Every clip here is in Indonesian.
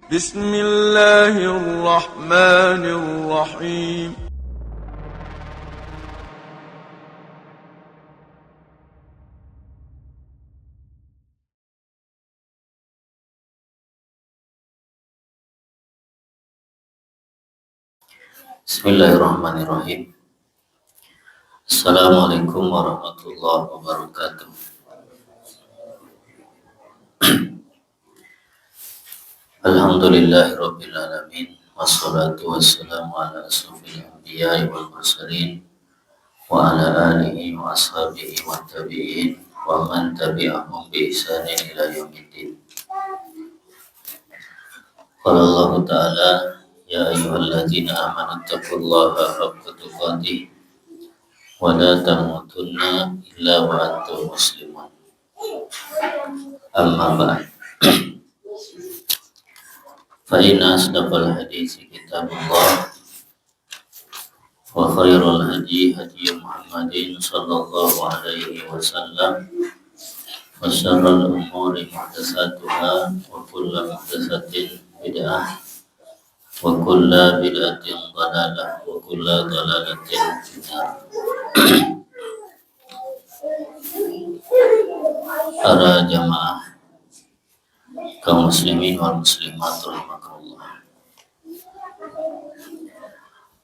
بسم الله الرحمن الرحيم. Bismillahirrahmanirrahim. Assalamualaikum warahmatullahi wabarakatuh. Alhamdulillahirabbil alamin. Wassalatu wassalamu ala asrofil anbiya'i wal mursalin wa ala alihi wa ashabihi wa tabi'in wa man tabi'ahum bi ihsanin ila yaumiddin. Qala Allah Ta'ala, ya ayyuhalladzina amanu taqullaha haqqa tuqatih wa la tamutunna illa wa antum muslimun. Amma ba'd. Fa inna asdaqal haditsi kitabullah wa khairul hadi hadi Muhammadin sallallahu alaihi wasallam wa syarrul umuri muhdatsatuha wa kullu muhdatsatin bid'ah wa kullu bid'atin dhalalah wa kullu dhalalatin finnar. Para jamaah kaum muslimin wal muslimat rahimakumullah.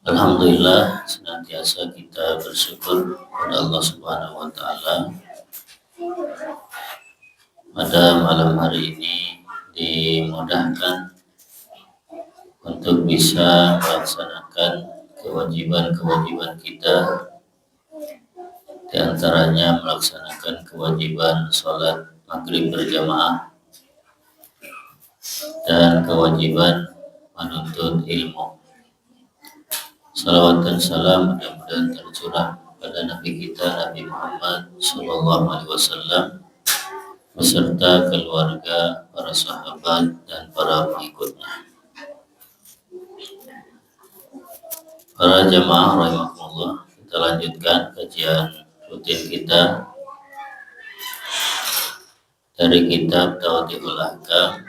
Alhamdulillah, senantiasa kita bersyukur kepada Allah Subhanahu wa taala. Pada malam hari ini dimudahkan untuk bisa melaksanakan kewajiban-kewajiban kita, di antaranya melaksanakan kewajiban sholat maghrib berjamaah dan kewajiban menuntut ilmu. Salawat dan salam mudah-mudahan tercurah pada Nabi kita Nabi Muhammad Sallallahu Alaihi Wasallam beserta keluarga, para sahabat dan para pengikutnya. Para jamaah rahimakumullah, kita lanjutkan kajian rutin kita dari kitab Tawdihul Ahkam.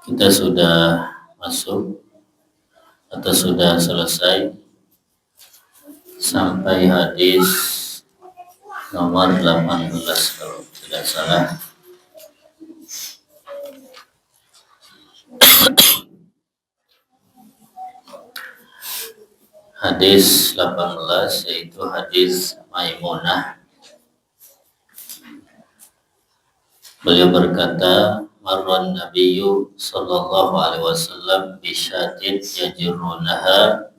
Kita sudah masuk atau sudah selesai sampai hadis nomor 18 kalau tidak salah. Hadis 18 yaitu hadis Maimunah. Beliau berkata, marran nabiyyu sallallahu alaihi wasallam bi syatin yajrunaha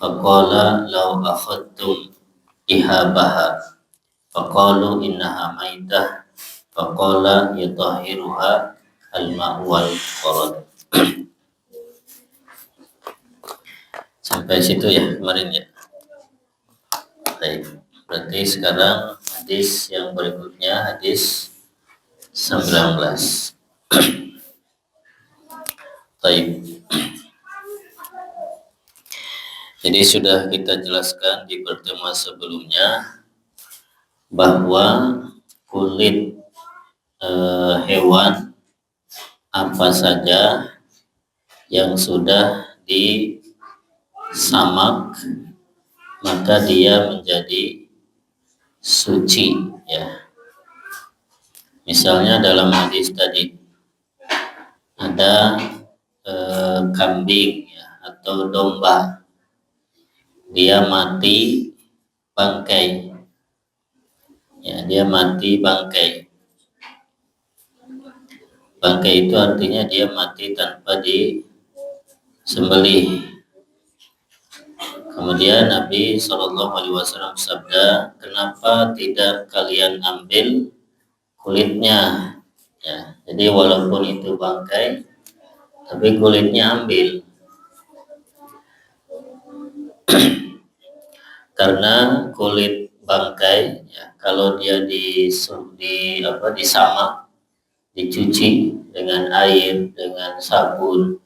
faqala law akhadtum ihabaha faqalu innaha maitah faqala yutahhiruha al-ma'u wal farad. Sampai situ ya kemarin ya. Baik, berarti sekarang hadis yang berikutnya hadis 19. Baik. Jadi sudah kita jelaskan di pertemuan sebelumnya bahwa kulit hewan apa saja yang sudah disamak maka dia menjadi suci ya. Misalnya dalam hadis tadi ada kambing ya, atau domba, dia mati bangkai ya, dia mati bangkai. Bangkai itu artinya dia mati tanpa disembelih. Kemudian Nabi SAW sabda, kenapa tidak kalian ambil kulitnya ya. Jadi walaupun itu bangkai tapi kulitnya ambil. Karena kulit bangkai ya, kalau dia disamak, dicuci dengan air, dengan sabun,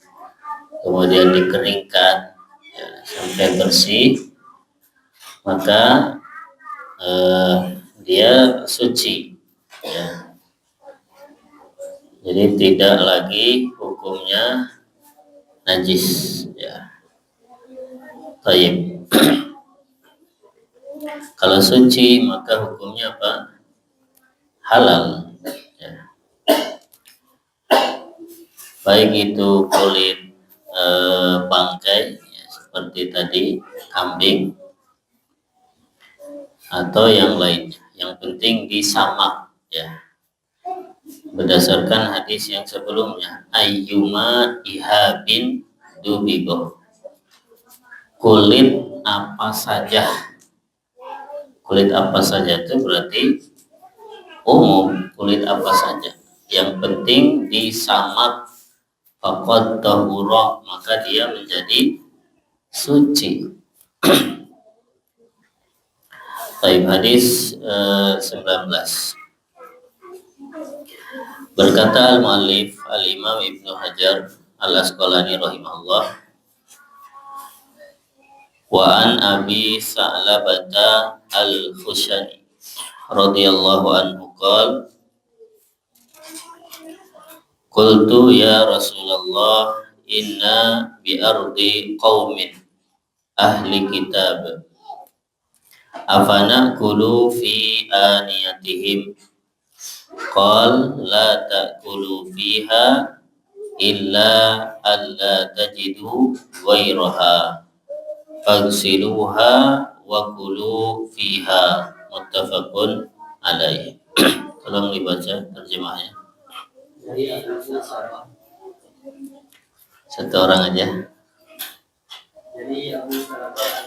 kemudian dikeringkan ya, sampai bersih, maka dia suci ya. Jadi tidak lagi hukumnya najis, ya. Baik. Kalau suci maka hukumnya apa? Halal. Ya. Baik itu kulit bangkai, ya, seperti tadi kambing atau yang lainnya. Yang penting disamak, ya. Berdasarkan hadis yang sebelumnya, ayyuma ihabin dubigo. Kulit apa saja. Kulit apa saja itu berarti umum, kulit apa saja. Yang penting disamak faqad tahura, maka dia menjadi suci. Baik, hadis 19. Berkata al-muallif al-Imam Ibnu Hajar al-Asqalani rahimahullah, wa an Abi Sa'labata al-Khushani radhiyallahu anhu qala qultu ya Rasulullah inna bi ardi qaumin ahli kitab afana kulu fi aniyatihim qal la ta'kulu fiha illa alla tajidu ghairaha fagsiluha wa kulu fiha, muttafaqun alaih. Tolong dibaca terjemahnya. Satu orang aja. Jadi Abu Salamah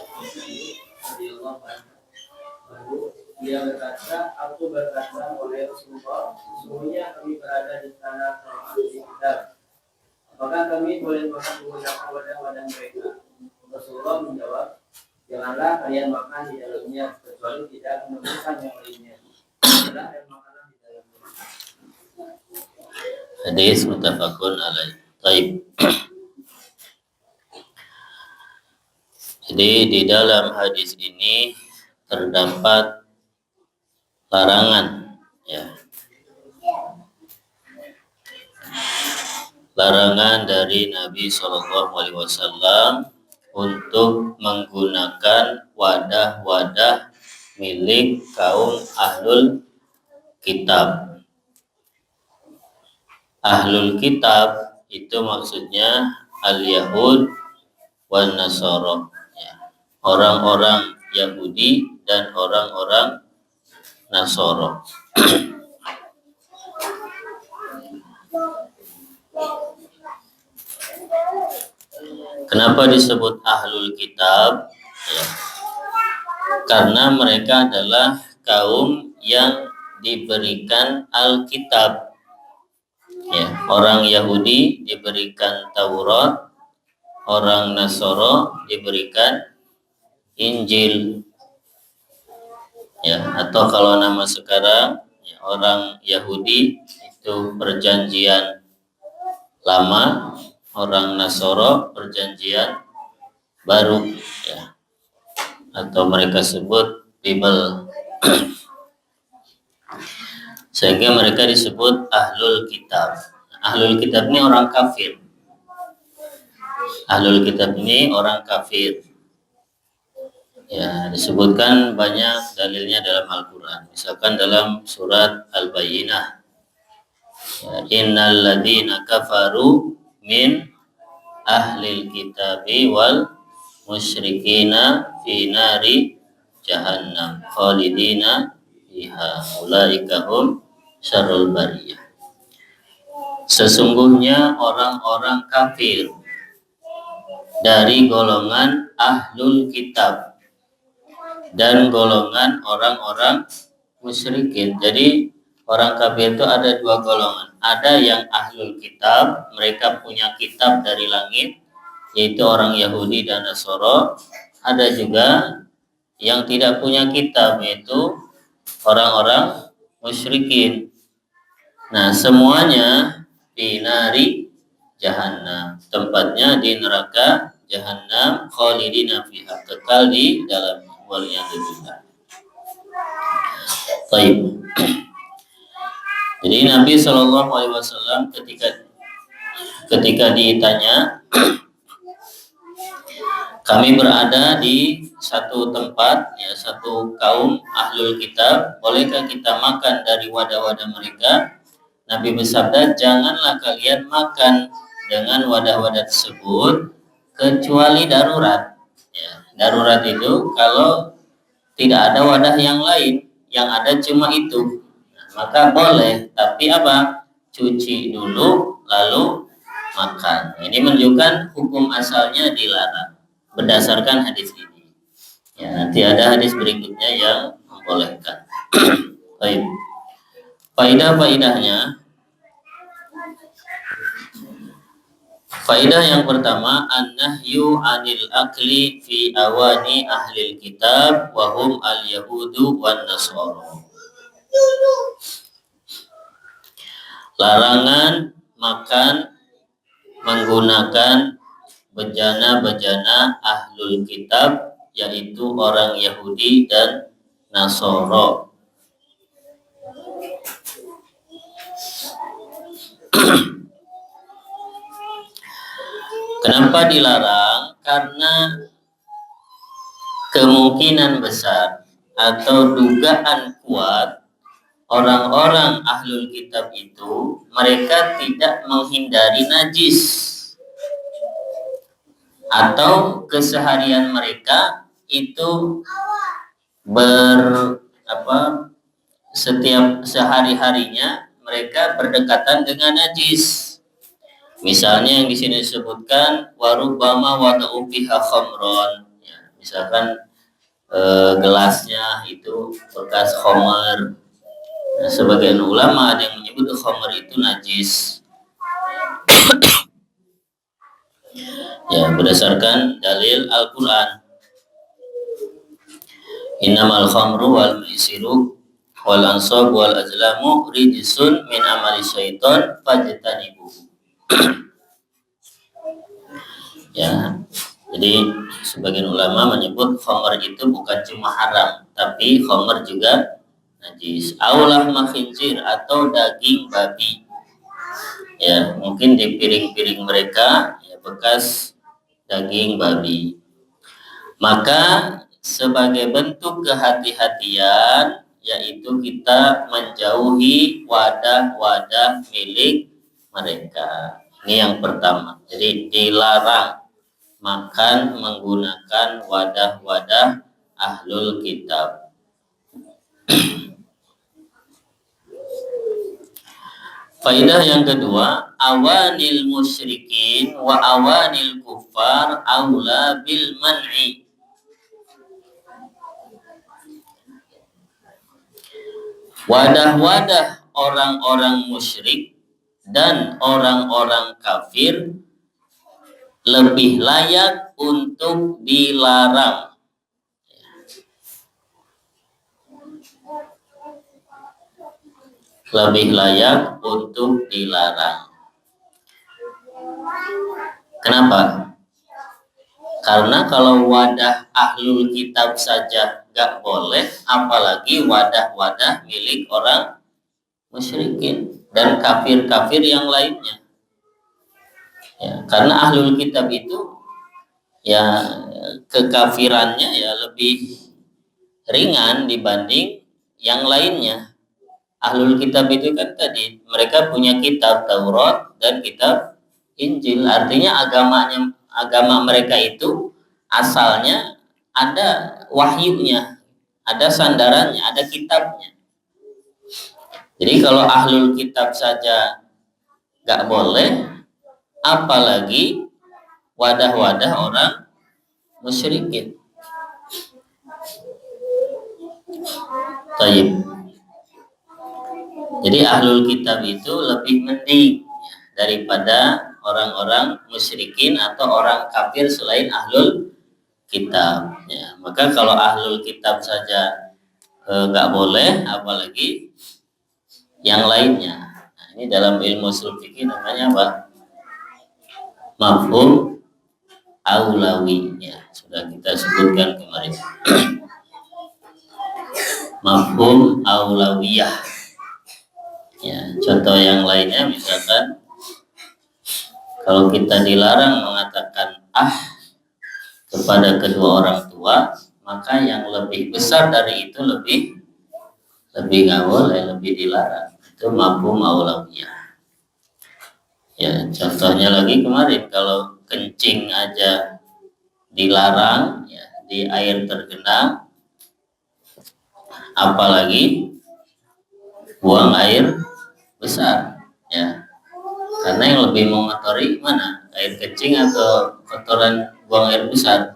dia berkata, aku berkata oleh Rasulullah, sesungguhnya kami berada di tanah ahli kitab. Apakah kami boleh makan menggunakan wadah-wadah mereka? Rasulullah menjawab, janganlah kalian makan di dalamnya kecuali tidak menemukan yang lainnya. Adalah air makanan di dalamnya. Hadis muttafaqun alaih. Baik. Jadi di dalam hadis ini terdapat larangan, ya. Larangan dari Nabi SAW untuk menggunakan wadah-wadah milik kaum ahlul kitab. Ahlul kitab itu maksudnya al-Yahud wan Nasara, ya. Orang-orang Yahudi dan orang-orang Nasara. Kenapa disebut ahlul kitab? Ya. Karena mereka adalah kaum yang diberikan Alkitab. Ya, orang Yahudi diberikan Taurat, orang Nasara diberikan Injil. Ya, atau kalau nama sekarang, ya, orang Yahudi itu perjanjian lama, orang Nasara perjanjian baru, ya. Atau mereka sebut Bible. Sehingga mereka disebut ahlul kitab. Ahlul kitab ini orang kafir. Ahlul kitab ini orang kafir. Ya, disebutkan banyak dalilnya dalam Al-Quran. Misalkan dalam surat Al-Bayyinah, ya, innal ladzina kafaru min ahlil kitabi wal musyrikina fi nari jahannam khalidina fiha ulaika hum syarrul bariyah. Sesungguhnya orang-orang kafir dari golongan ahlul kitab dan golongan orang-orang musyrikin. Jadi orang kafir itu ada dua golongan. Ada yang ahlul kitab, mereka punya kitab dari langit, yaitu orang Yahudi dan Nasara. Ada juga yang tidak punya kitab, yaitu orang-orang musyrikin. Nah, semuanya di nari jahannam, tempatnya di neraka jahannam, khalidina fiha, kekal di dalamnya. Waliyadzubillah. Baik. Jadi Nabi Shallallahu Alaihi Wasallam ketika ditanya, kami berada di satu tempat, ya, satu kaum ahlul kitab, bolehkah kita makan dari wadah-wadah mereka? Nabi bersabda, janganlah kalian makan dengan wadah-wadah tersebut kecuali darurat. Ya, darurat itu kalau tidak ada wadah yang lain, yang ada cuma itu, nah, maka boleh. Tapi apa? Cuci dulu lalu makan. Ini menunjukkan hukum asalnya dilarang berdasarkan hadis ini. Ya, nanti ada hadis berikutnya yang membolehkan. Baik. Faidah-faidahnya. Faidah yang pertama, an-nahyu 'anil akli fi awani ahlil kitab wa hum al-yahudu wan nasara. Larangan makan menggunakan bejana-bejana ahlul kitab, yaitu orang Yahudi dan Nasara. Kenapa dilarang? Karena kemungkinan besar atau dugaan kuat orang-orang ahlul kitab itu mereka tidak menghindari najis, atau keseharian mereka itu setiap sehari-harinya mereka berdekatan dengan najis. Misalnya yang di sini disebutkan warubama wada'u fiha khamron, ya, misalkan gelasnya itu bekas khamar. Nah, sebagian ulama ada yang menyebut khamar itu najis. Ya, berdasarkan dalil Al-Quran, innamal khamru wal maisiru wal ansab wal azlamu rijsun min amali syaiton fajtanibuhu. Ya, jadi sebagian ulama menyebut khamr itu bukan cuma haram, tapi khamr juga najis. Aulah makhinzir, atau daging babi. Ya, mungkin di piring-piring mereka ya bekas daging babi. Maka sebagai bentuk kehati-hatian, yaitu kita menjauhi wadah-wadah milik mereka. Ini yang pertama. Jadi dilarang makan menggunakan wadah-wadah ahlul kitab. Faidah yang kedua, awanil musyrikin wa awanil kuffar aula bil man'i. Wadah-wadah orang-orang musyrik dan orang-orang kafir lebih layak untuk dilarang. Lebih layak untuk dilarang. Kenapa? Karena kalau wadah ahlul kitab saja gak boleh, apalagi wadah-wadah milik orang musyrikin dan kafir-kafir yang lainnya. Ya, karena ahlul kitab itu ya kekafirannya ya lebih ringan dibanding yang lainnya. Ahlul kitab itu kan tadi mereka punya kitab Taurat dan kitab Injil, artinya agama mereka itu asalnya ada wahyunya, ada sandarannya, ada kitabnya. Jadi kalau ahlul kitab saja gak boleh, apalagi wadah-wadah orang musyrikin. Tayyib. Jadi ahlul kitab itu lebih mending daripada orang-orang musyrikin atau orang kafir selain ahlul kitab. Ya, maka kalau ahlul kitab saja nggak boleh, apalagi yang lainnya. Nah, ini dalam ilmu ushul fikih namanya apa? Mafhum aulawi. Ya, sudah kita sebutkan kemarin. Mafhum aulawiyah. Ya, Contoh yang lainnya misalkan kalau kita dilarang mengatakan kepada kedua orang tua, maka yang lebih besar dari itu lebih nggak boleh, lebih dilarang. Itu mafhum aulawiyah. Ya, contohnya lagi kemarin kalau kencing aja dilarang ya, di air tergenang, apalagi buang air besar ya, karena yang lebih mengotori mana, air kecing atau kotoran buang air besar?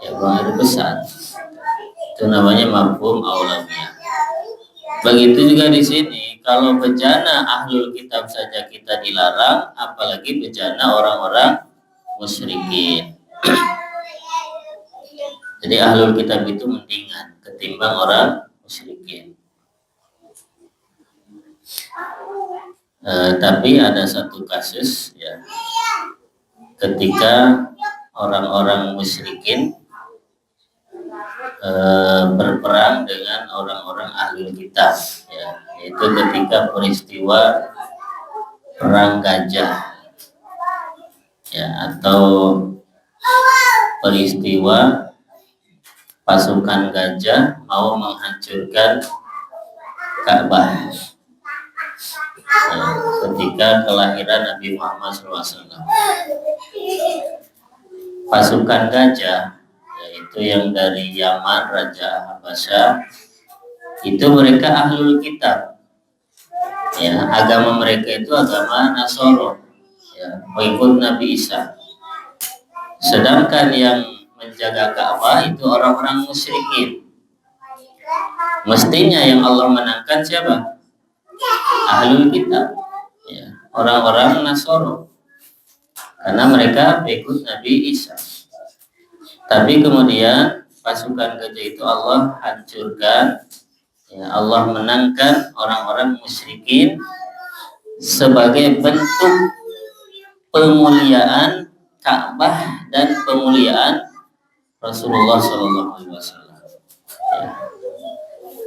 Ya, buang air besar. Itu namanya mafhum aulawiyah. Begitu juga di sini, kalau bejana ahlul kitab saja kita dilarang, apalagi bejana orang-orang musyrikin. Jadi ahlul kitab itu mendingan ketimbang orang musyrikin. Tapi ada satu kasus ya, ketika orang-orang musyrikin berperang dengan orang-orang ahlul kitab ya, yaitu ketika peristiwa perang gajah ya, atau peristiwa pasukan gajah mau menghancurkan Ka'bah ya, ketika kelahiran Nabi Muhammad SAW. Pasukan gajah yaitu yang dari Yaman, Raja Habasyah, itu mereka ahlul kitab ya, agama mereka itu agama Nasoro ya, mengikut Nabi Isa. Sedangkan yang menjaga Ka'bah itu orang-orang musyrikin. Mestinya yang Allah menangkan siapa? Ahlul kitab ya, orang-orang Nasoro, karena mereka ikut Nabi Isa. Tapi kemudian pasukan gajah itu Allah hancurkan ya, Allah menangkan orang-orang musyrikin sebagai bentuk pemuliaan Ka'bah dan pemuliaan Rasulullah SAW ya.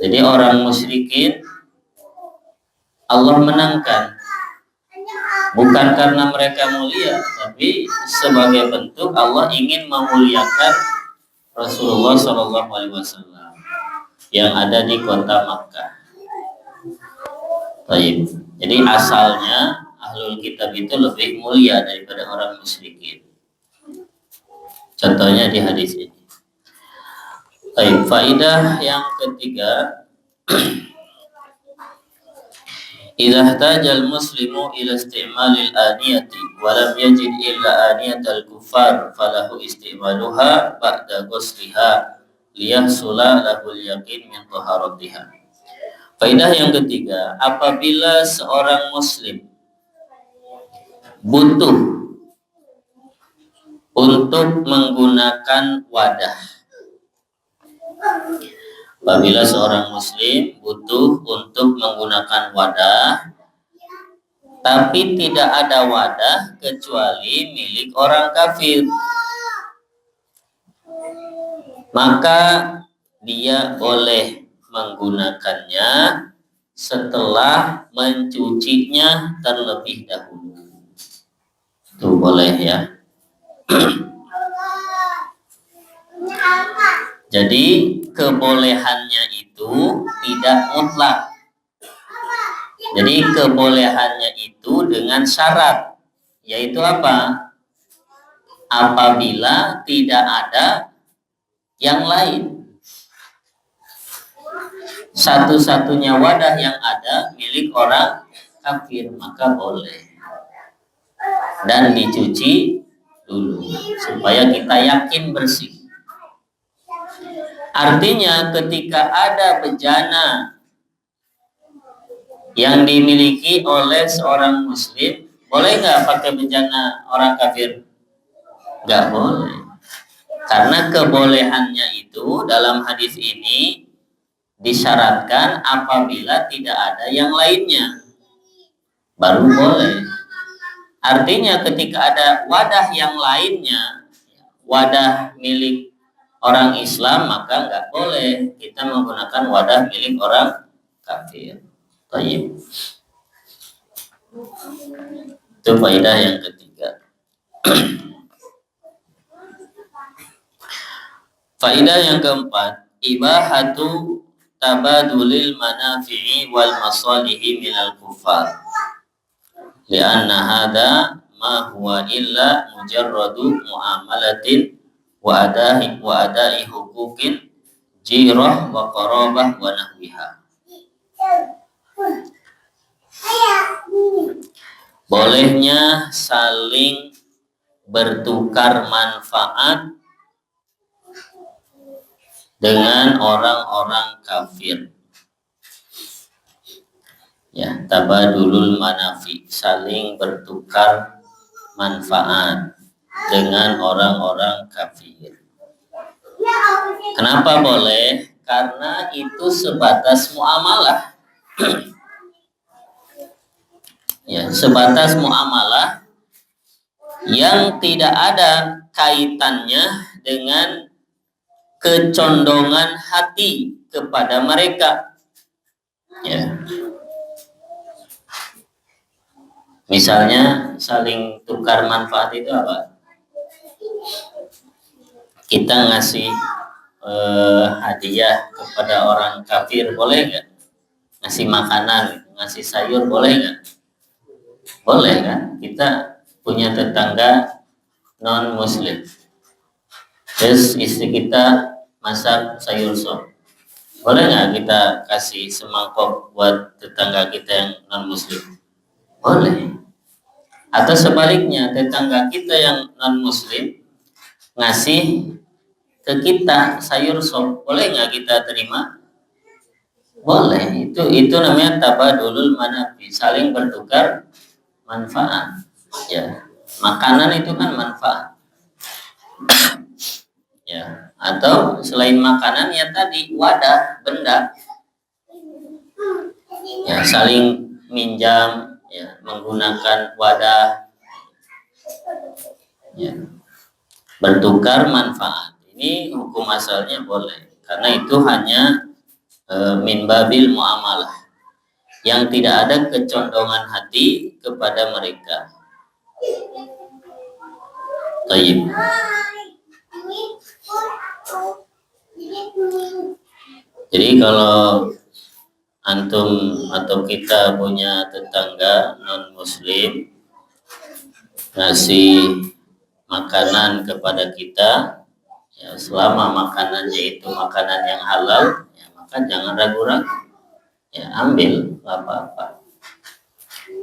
Jadi orang musyrikin Allah menangkan bukan karena mereka mulia, tapi sebagai bentuk Allah ingin memuliakan Rasulullah SAW yang ada di kota Makkah. Baik. Jadi asalnya ahlul kitab itu lebih mulia daripada orang musyrikin. Contohnya di hadis ini. Baik, faidah yang ketiga, idza ihtajal muslimu ila isti'malil aniyati wa lam yajid illa aniyatal kuffar falahu isti'maluha ba'da ghusliha liyahsula lahul yaqin min taharatiha. Faidah yang ketiga, apabila seorang muslim butuh untuk menggunakan wadah, apabila seorang muslim butuh untuk menggunakan wadah, tapi tidak ada wadah kecuali milik orang kafir, maka dia boleh menggunakannya setelah mencucinya terlebih dahulu. Itu boleh ya. Jadi kebolehannya itu tidak mutlak. Jadi kebolehannya itu dengan syarat, yaitu apa? Apabila tidak ada yang lain. Satu-satunya wadah yang ada milik orang kafir, maka boleh. Dan dicuci dulu supaya kita yakin bersih. Artinya ketika ada bejana yang dimiliki oleh seorang muslim, boleh nggak pakai bejana orang kafir? Nggak boleh. Karena kebolehannya itu dalam hadis ini disyaratkan apabila tidak ada yang lainnya, baru boleh. Artinya ketika ada wadah yang lainnya, wadah milik orang Islam, maka nggak boleh kita menggunakan wadah milik orang kafir. Baik. Itu faedah yang ketiga. Faedah yang keempat, ibahatu tabadulil manafi'i wal masalihi minal kufar. Lianna hadha ma huwa illa mujarradu muamalatin wa ada'i hukukin jirah wa qarabah wa nahwiha. Bolehnya saling bertukar manfaat dengan orang-orang kafir. Ya, tabadulul manafi, saling bertukar manfaat dengan orang-orang kafir. Kenapa boleh? Karena itu sebatas muamalah. Ya, sebatas muamalah yang tidak ada kaitannya dengan kecondongan hati kepada mereka. Ya. Misalnya saling tukar manfaat itu apa? Kita ngasih hadiah kepada orang kafir, boleh nggak? Ngasih makanan, ngasih sayur, boleh nggak? Boleh kan? Kita punya tetangga non muslim, terus istri kita masak sayur sop, boleh nggak kita kasih semangkok buat tetangga kita yang non muslim? Boleh. Atau sebaliknya, tetangga kita yang non muslim ngasih ke kita sayur sop, boleh nggak kita terima? Boleh. Itu namanya tabadulul manafi, saling bertukar manfaat. Ya, makanan itu kan manfaat. Ya, atau selain makanan ya tadi wadah, benda. Ya, saling minjam, ya, menggunakan wadah. Ya, bertukar manfaat. Ini hukum asalnya boleh, karena itu hanya min babil muamalah, yang tidak ada kecondongan hati kepada mereka. Tayyib. Jadi kalau antum atau kita punya tetangga non muslim ngasih makanan kepada kita, ya, selama makanannya itu makanan yang halal, ya, maka jangan ragu-ragu, ya, ambil, nggak apa-apa.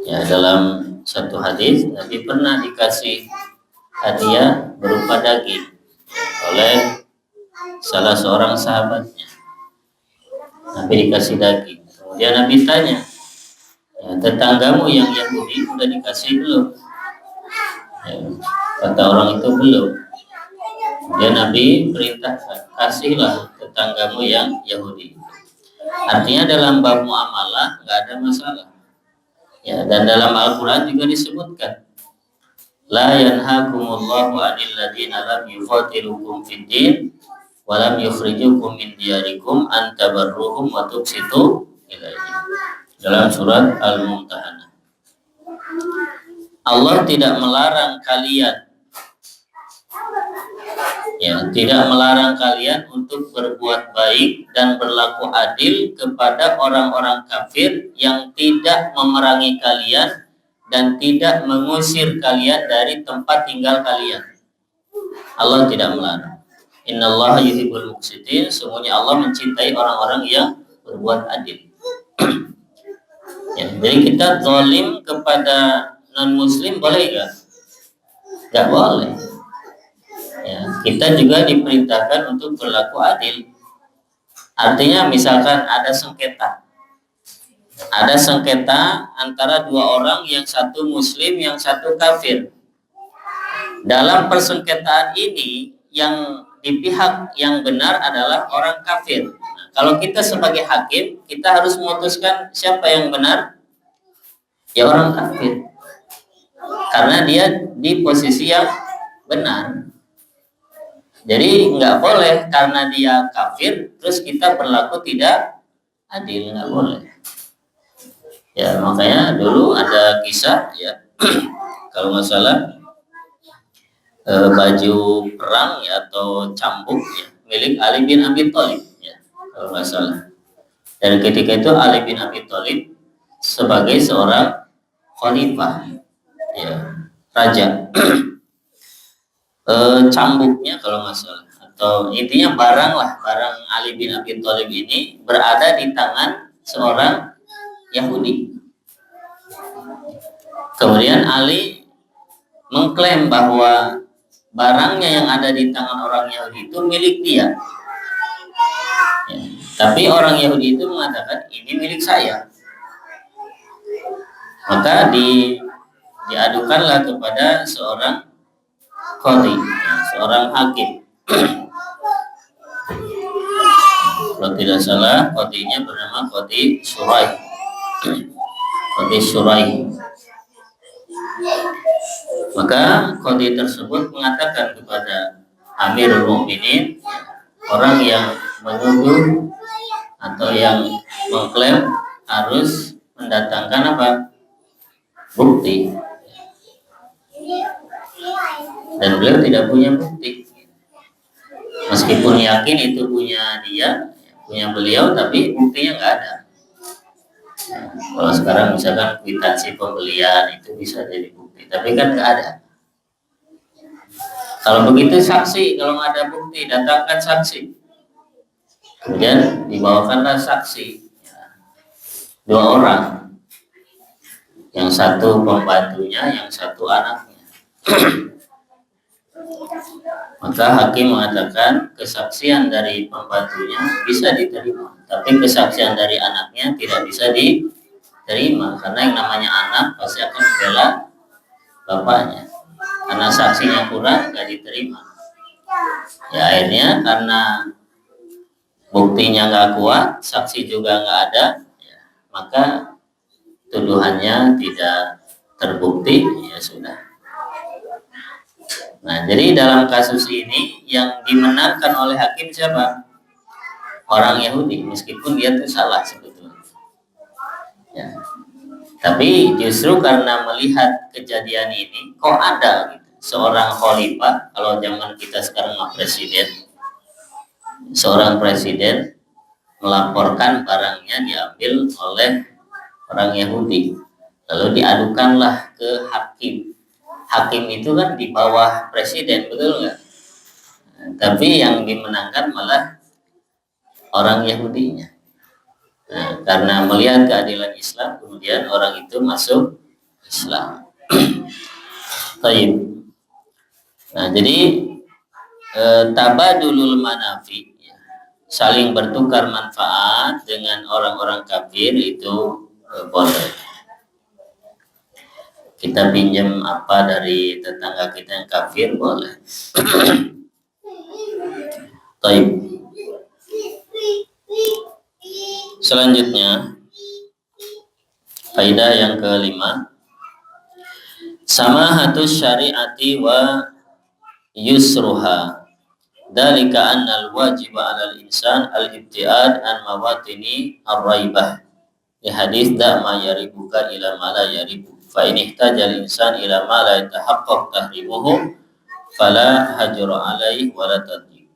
Ya, dalam satu hadis Nabi pernah dikasih hadiah berupa daging oleh salah seorang sahabatnya. Nabi dikasih daging, kemudian Nabi tanya, ya, tetanggamu yang Yahudi sudah dikasih belum? Ya, kata orang itu belum. Kemudian Nabi perintahkan, kasihlah tetanggamu yang Yahudi. Artinya dalam bab muamalah nggak ada masalah. Ya, dan dalam Al-Quran juga disebutkan, la yanhakumullahu 'anil ladzina lam yuqatilukum fid din wa lam yukhrijukum min diyarikum an tabarruhum wa tuqsitu ilaihim. Dalam surat Al-Mumtahanah. Allah tidak melarang kalian, ya, tidak melarang kalian untuk berbuat baik dan berlaku adil kepada orang-orang kafir yang tidak memerangi kalian dan tidak mengusir kalian dari tempat tinggal kalian. Allah tidak melarang. Innallaha yuhibbul muqsitin, sesungguhnya Allah mencintai orang-orang yang berbuat adil. Ya, jadi kita zalim kepada non muslim boleh nggak? Nggak boleh. Ya, kita juga diperintahkan untuk berlaku adil. Artinya misalkan ada sengketa antara dua orang, yang satu muslim, yang satu kafir. Dalam persengketaan ini yang di pihak yang benar adalah orang kafir. Nah, kalau kita sebagai hakim, kita harus memutuskan siapa yang benar, ya orang kafir, karena dia di posisi yang benar. Jadi nggak boleh karena dia kafir terus kita berlaku tidak adil, nggak boleh. Ya, makanya dulu ada kisah ya, kalau nggak salah baju perang ya, atau cambuk ya, milik Ali bin Abi Thalib ya, kalau nggak salah. Dan ketika itu Ali bin Abi Thalib sebagai seorang khalifah ya, raja, cambuknya kalau nggak salah, atau intinya barang lah, barang Ali bin Abi Thalib ini berada di tangan seorang Yahudi. Kemudian Ali mengklaim bahwa barangnya yang ada di tangan orang Yahudi itu milik dia. Ya. Tapi orang Yahudi itu mengatakan ini milik saya. Maka diadukanlah kepada seorang qadhi, ya, seorang hakim. Kalau tidak salah, qadhinya bernama Qadhi Syuraih. Qadhi Syuraih. Maka qadhi tersebut mengatakan kepada Amirul Mukminin, orang yang menuduh atau yang mengklaim harus mendatangkan apa? Bukti. Dan beliau tidak punya bukti. Meskipun yakin itu punya dia, punya beliau, tapi buktinya nggak ada. Kalau sekarang misalkan kwitansi pembelian itu bisa jadi bukti, tapi kan nggak ada. Kalau begitu saksi, kalau nggak ada bukti, datangkan saksi. Kemudian dibawakanlah saksi, dua orang, yang satu pembantunya, yang satu anaknya. Maka hakim mengatakan kesaksian dari pembantunya bisa diterima, tapi kesaksian dari anaknya tidak bisa diterima, karena yang namanya anak pasti akan membela bapaknya. Karena saksinya kurang, nggak diterima. Ya akhirnya karena buktinya nggak kuat, saksi juga nggak ada, ya, maka tuduhannya tidak terbukti, ya sudah. Nah, jadi dalam kasus ini yang dimenangkan oleh hakim siapa? Orang Yahudi, meskipun dia itu salah sebetulnya. Ya. Tapi justru karena melihat kejadian ini, kok ada gitu, seorang khalifah, kalau zaman kita sekarang presiden, seorang presiden melaporkan barangnya diambil oleh orang Yahudi, lalu diadukanlah ke hakim. Hakim itu kan di bawah presiden, betul nggak? Tapi yang dimenangkan malah orang Yahudinya. Nah, karena melihat keadilan Islam, kemudian orang itu masuk Islam. Baik. Nah, jadi tabadulul manafi, saling bertukar manfaat dengan orang-orang kafir itu boleh. Kita pinjam apa dari tetangga kita yang kafir boleh. Baik. Selanjutnya, kaidah yang kelima, samahatus syariati wa yusruha. Dalika annal wajiba 'alal insan al-ibtiad an mawatini ar-raibah. Di hadis da ma yaribuka ila ma la yaribu. Fa in ihtajal insan ila ma la yatahaqqaq tahrimuhu fala hajra 'alaihi wa la tadrib.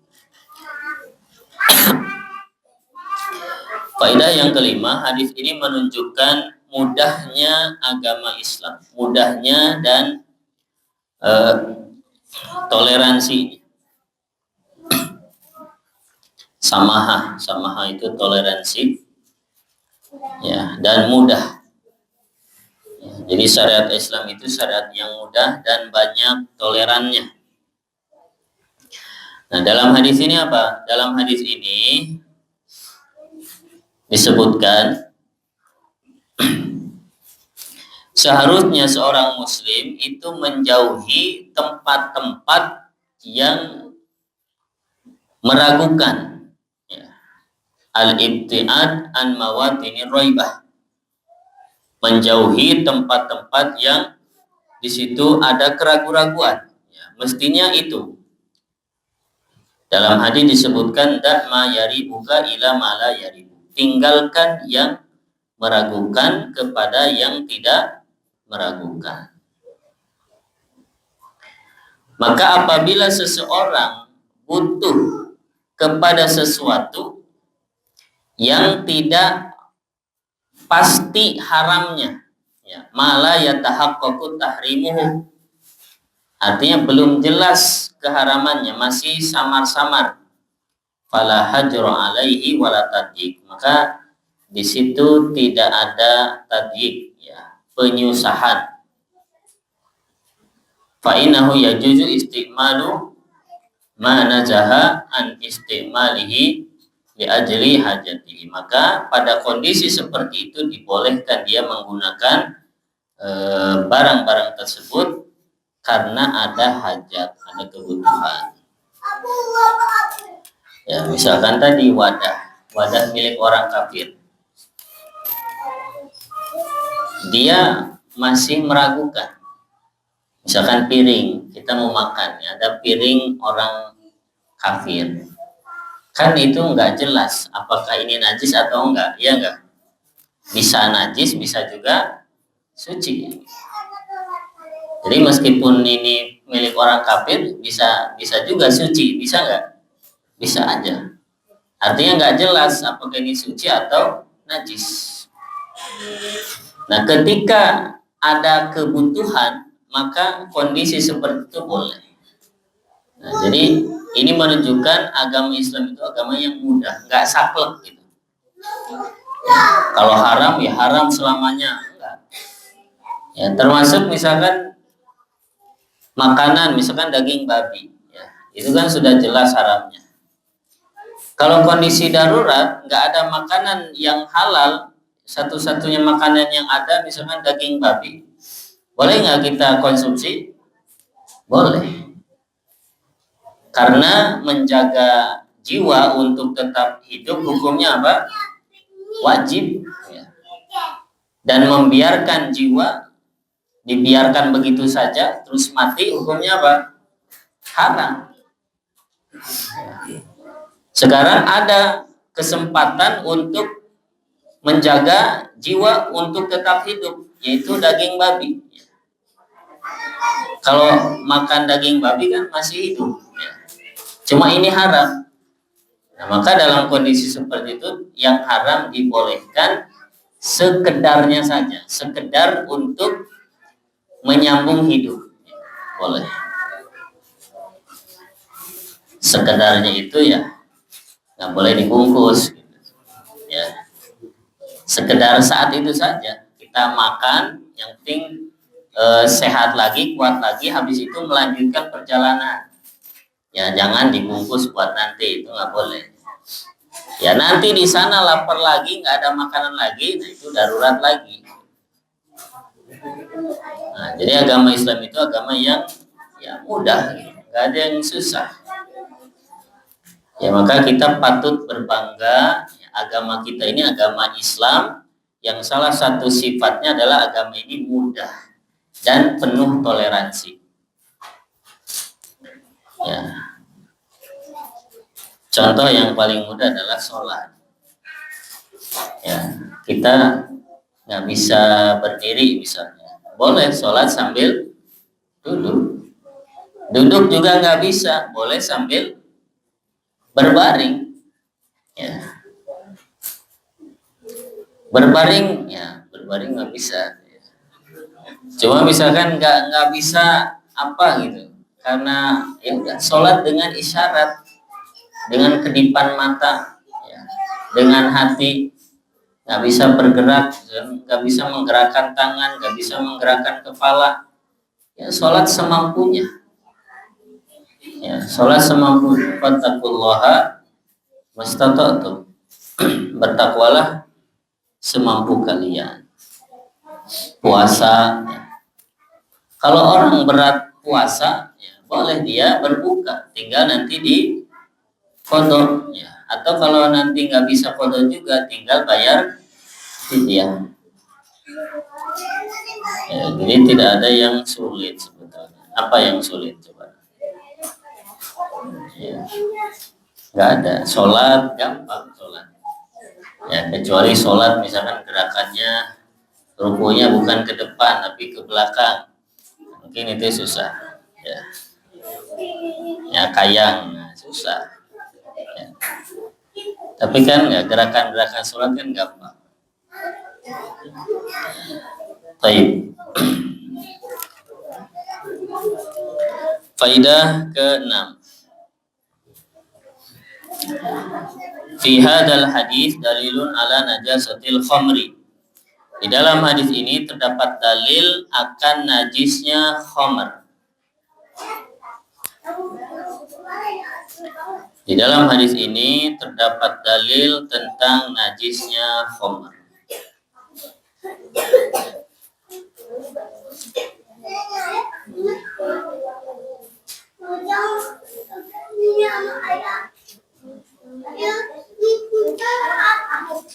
Kaidah yang kelima, hadis ini menunjukkan mudahnya agama Islam, mudahnya dan toleransi. Samaha itu toleransi, ya, dan mudah. Ya, jadi syariat Islam itu syariat yang mudah dan banyak tolerannya. Nah, dalam hadis ini apa? Dalam hadis ini disebutkan seharusnya seorang muslim itu menjauhi tempat-tempat yang meragukan, ya. Al-ibtiad an mawatini raibah, menjauhi tempat-tempat yang di situ ada keraguan-raguan, ya, mestinya itu. Dalam hadis disebutkan da ma yaribuka ila ma la yaribu, tinggalkan yang meragukan kepada yang tidak meragukan. Maka apabila seseorang butuh kepada sesuatu yang tidak pasti haramnya, ya, malah yatahaqqaqu tahrimuhu, artinya belum jelas keharamannya, masih samar-samar, fala hajra alaihi wala tadyiq, maka di situ tidak ada tadyiq, ya, penyusahan. Fa innahu yajuzu istimalu ma nazaha an istimalihi li ajli hajatihi, maka pada kondisi seperti itu dibolehkan dia menggunakan barang-barang tersebut karena ada hajat, ada kebutuhan. Ya, misalkan tadi wadah milik orang kafir, dia masih meragukan. Misalkan piring, kita mau makan, ada piring orang kafir, kan itu nggak jelas apakah ini najis atau enggak, ya enggak? Bisa najis, bisa juga suci. Jadi meskipun ini milik orang kafir, bisa juga suci, bisa nggak? Bisa aja. Artinya nggak jelas apakah ini suci atau najis. Nah, ketika ada kebutuhan, maka kondisi seperti itu boleh. Nah, jadi ini menunjukkan agama Islam itu agama yang mudah, nggak saklek gitu. Kalau haram ya haram selamanya, enggak. Ya, termasuk misalkan makanan, misalkan daging babi, ya, itu kan sudah jelas haramnya. Kalau kondisi darurat, nggak ada makanan yang halal, satu-satunya makanan yang ada misalkan daging babi, boleh nggak kita konsumsi? Boleh. Karena menjaga jiwa untuk tetap hidup hukumnya apa? Wajib. Ya. Dan membiarkan jiwa, dibiarkan begitu saja terus mati, hukumnya apa? Haram. Sekarang ada kesempatan untuk menjaga jiwa untuk tetap hidup, yaitu daging babi. Kalau makan daging babi kan masih hidup, ya. Cuma ini haram. Nah, maka dalam kondisi seperti itu yang haram dibolehkan sekedarnya saja, sekedar untuk menyambung hidup, boleh. Sekedarnya itu ya nggak boleh dibungkus, ya. Sekedar saat itu saja kita makan, yang penting sehat lagi, kuat lagi, habis itu melanjutkan perjalanan. Ya, jangan dibungkus buat nanti, itu nggak boleh. Ya, nanti di sana lapar lagi, nggak ada makanan lagi, nah itu darurat lagi. Nah, jadi agama Islam itu agama yang ya mudah, nggak ada yang susah. Ya, maka kita patut berbangga, ya, agama kita ini agama Islam yang salah satu sifatnya adalah agama ini mudah dan penuh toleransi. Ya. Contoh yang paling mudah adalah sholat. Ya, kita nggak bisa berdiri misalnya, boleh sholat sambil duduk. Duduk juga nggak bisa, boleh sambil berbaring. Ya. Berbaring nggak bisa. Cuma misalkan nggak bisa apa gitu, karena ya udah sholat dengan isyarat, dengan kedipan mata, ya, dengan hati, nggak bisa bergerak, nggak bisa menggerakkan tangan, nggak bisa menggerakkan kepala, ya sholat semampunya, ya sholat semampunya. Fattaqullaha mastata'tum, bertakwalah semampu kalian. Puasa, ya. Kalau orang berat puasa, ya, boleh dia berbuka, tinggal nanti di qadha, ya. Atau kalau nanti nggak bisa qadha juga, tinggal bayar fidyah. Ya, jadi tidak ada yang sulit sebetulnya. Apa yang sulit coba? Ya, nggak ada. Sholat gampang, sholat. Ya, kecuali sholat misalkan gerakannya rukunya bukan ke depan tapi ke belakang, mungkin itu susah. Ya kayang, nah, susah. Ya. Tapi kan ya gerakan-gerakan sholat kan gampang. Baik. Faidah ke-6. Fi hadzal hadis dalilun ala najasatil khamri. Di dalam hadis ini terdapat dalil akan najisnya khamr. Di dalam hadis ini terdapat dalil tentang najisnya khamr.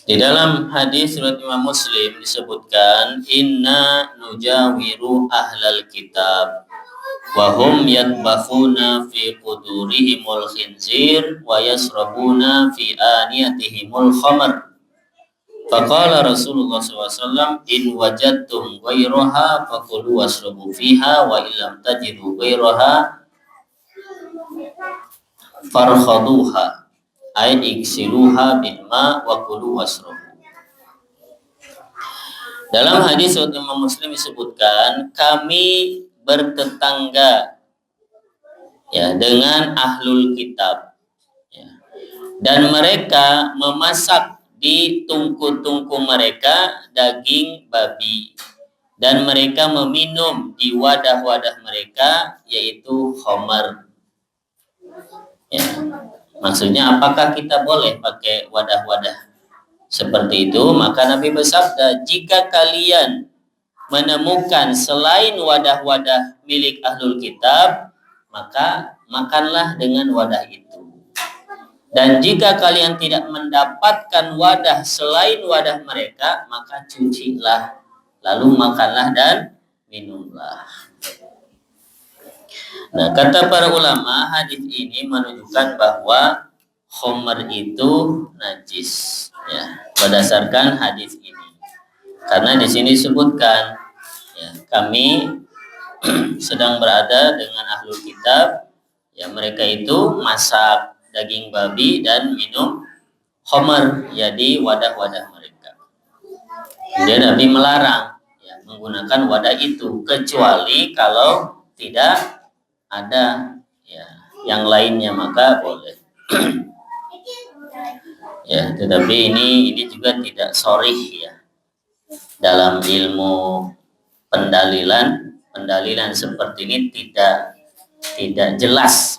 Di dalam hadis riwayat Imam Muslim disebutkan inna nujawiru ahlal kitab wa hum yatbakhuna fi qudurihimul khinzir wa yasrabuna fi aniyatihimul khamr. Faqala Rasulullah SAW in wajadtum ghairaha fakulu wasrabu fiha wa illam tajidu ghairaha farkhaduha ay iksiluha bil ma wa kulu wasrabu. Dalam hadis Imam Muslim disebutkan kami bertetangga ya dengan ahlul kitab ya, dan mereka memasak di tungku-tungku mereka daging babi dan mereka meminum di wadah-wadah mereka yaitu khamar. Ya. Maksudnya apakah kita boleh pakai wadah-wadah seperti itu? Maka Nabi bersabda, jika kalian menemukan selain wadah-wadah milik ahlul kitab, maka makanlah dengan wadah itu. Dan jika kalian tidak mendapatkan wadah selain wadah mereka, maka cucilah, lalu makanlah dan minumlah. Nah, kata para ulama, hadis ini menunjukkan bahwa khamr itu najis, ya, berdasarkan hadis ini. Karena di sini disebutkan, ya, kami sedang berada dengan ahlul kitab, ya, mereka itu masak daging babi dan minum khamr, ya, di wadah-wadah mereka. Kemudian Nabi melarang, ya, menggunakan wadah itu kecuali kalau tidak ada ya yang lainnya maka boleh. Ya, tetapi ini juga tidak sharih ya. Dalam ilmu pendalilan seperti ini tidak jelas.